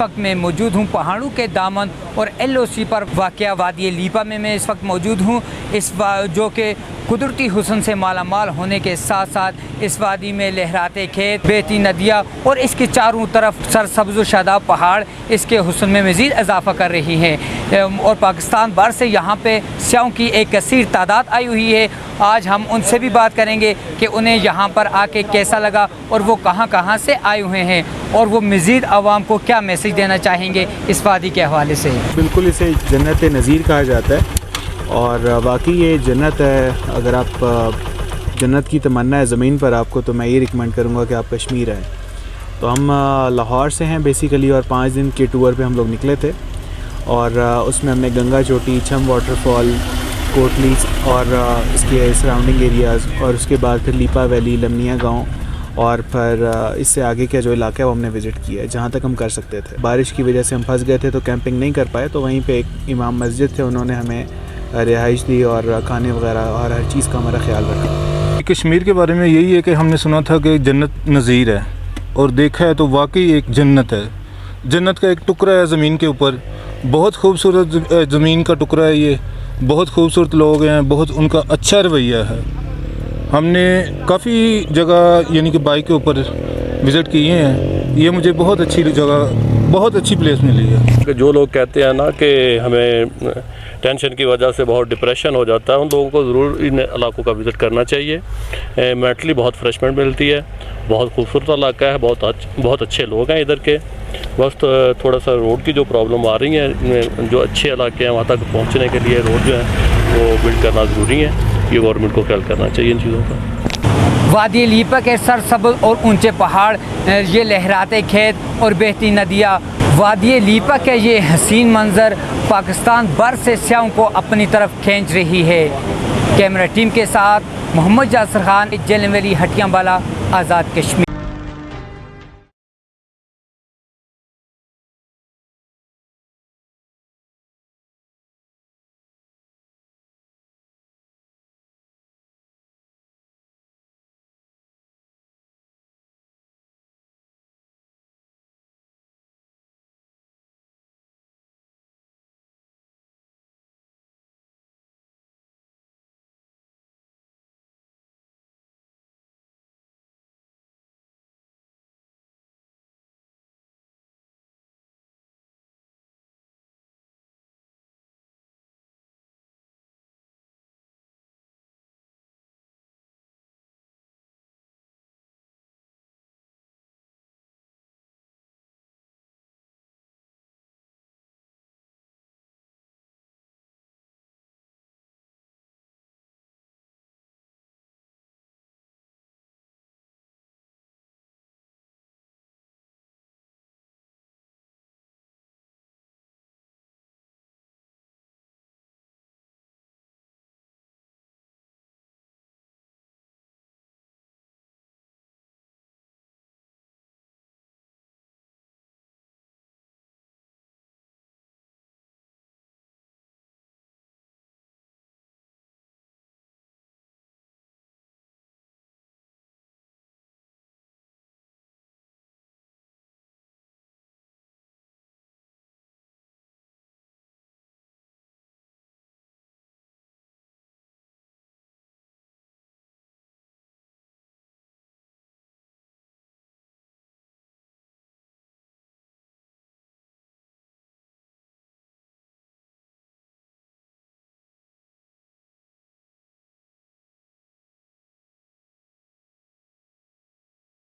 वक्त मैं मौजूद हूँ पहाड़ों के दामन और LOC पर वाक़या वादी लीपा में मैं इस वक्त मौजूद हूँ। जो कि कुदरती हुस्न से मालामाल होने के साथ साथ इस वादी में लहराते खेत, बहती नदियाँ और इसके चारों तरफ सरसब्ज़ व शादाब पहाड़ इसके हुस्न में मज़ीद इजाफ़ा कर रही हैं। और पाकिस्तान भर से यहाँ पे स्याहों की एक कसीर तादाद आई हुई है। आज हम उनसे भी बात करेंगे कि उन्हें यहाँ पर आके कैसा लगा और वो कहाँ कहाँ से आए हुए हैं और वो मज़ीद आवाम को क्या मैसेज देना चाहेंगे इस वादी के हवाले से। बिल्कुल इसे जन्नत नज़ीर कहा जाता है और वाकई ये जन्नत है। अगर आप जन्नत की तमन्ना है ज़मीन पर आपको, तो मैं ये रिकमेंड करूँगा कि आप कश्मीर आएँ। तो हम लाहौर से हैं बेसिकली और 5 दिन के टूर पे हम लोग निकले थे और उसमें हमने गंगा चोटी, छम वाटरफॉल, कोटली और इसके सराउंडिंग एरियाज़ और उसके बाद फिर लीपा वैली, लमनिया गांव और फिर इससे आगे का जो इलाका है वो हमने विज़िट किया है जहाँ तक हम कर सकते थे। बारिश की वजह से हम फंस गए थे तो कैंपिंग नहीं कर पाए, तो वहीं पे एक इमाम मस्जिद थे, उन्होंने हमें रिहाइश दी और खाने वगैरह और हर चीज़ का हमारा ख्याल रखा। कश्मीर के बारे में यही है कि हमने सुना था कि जन्नत नज़ीर है और देखा है तो वाकई एक जन्नत है। जन्नत का एक टुकड़ा है ज़मीन के ऊपर, बहुत खूबसूरत ज़मीन का टुकड़ा है ये। बहुत खूबसूरत लोग हैं, बहुत उनका अच्छा रवैया है। हमने काफ़ी जगह यानी कि बाइक के ऊपर विज़िट किए हैं। ये मुझे बहुत अच्छी जगह, बहुत अच्छी प्लेस मिली है। जो लोग कहते हैं ना कि हमें टेंशन की वजह से बहुत डिप्रेशन हो जाता है, उन लोगों को ज़रूर इन इलाकों का विज़िट करना चाहिए। मेंटली बहुत फ्रेशमेंट मिलती है। बहुत खूबसूरत इलाका है, बहुत अच्छे लोग हैं इधर के। बस थोड़ा सा रोड की जो प्रॉब्लम आ रही है, जो अच्छे इलाके हैं वहाँ तक पहुँचने के लिए रोड जो है वो बिल्ड करना ज़रूरी है। ये गवर्नमेंट को ख्याल करना चाहिए इन चीज़ों का। वादी लीपा के सरसब्ज़ और ऊंचे पहाड़, ये लहराते खेत और बहती नदियाँ, वादी लीपा के ये हसीन मंज़र पाकिस्तान भर से स्याहों को अपनी तरफ खींच रही है। कैमरा टीम के साथ मोहम्मद जासिर खान, जेल वैली, हटियावाला, आज़ाद कश्मीर।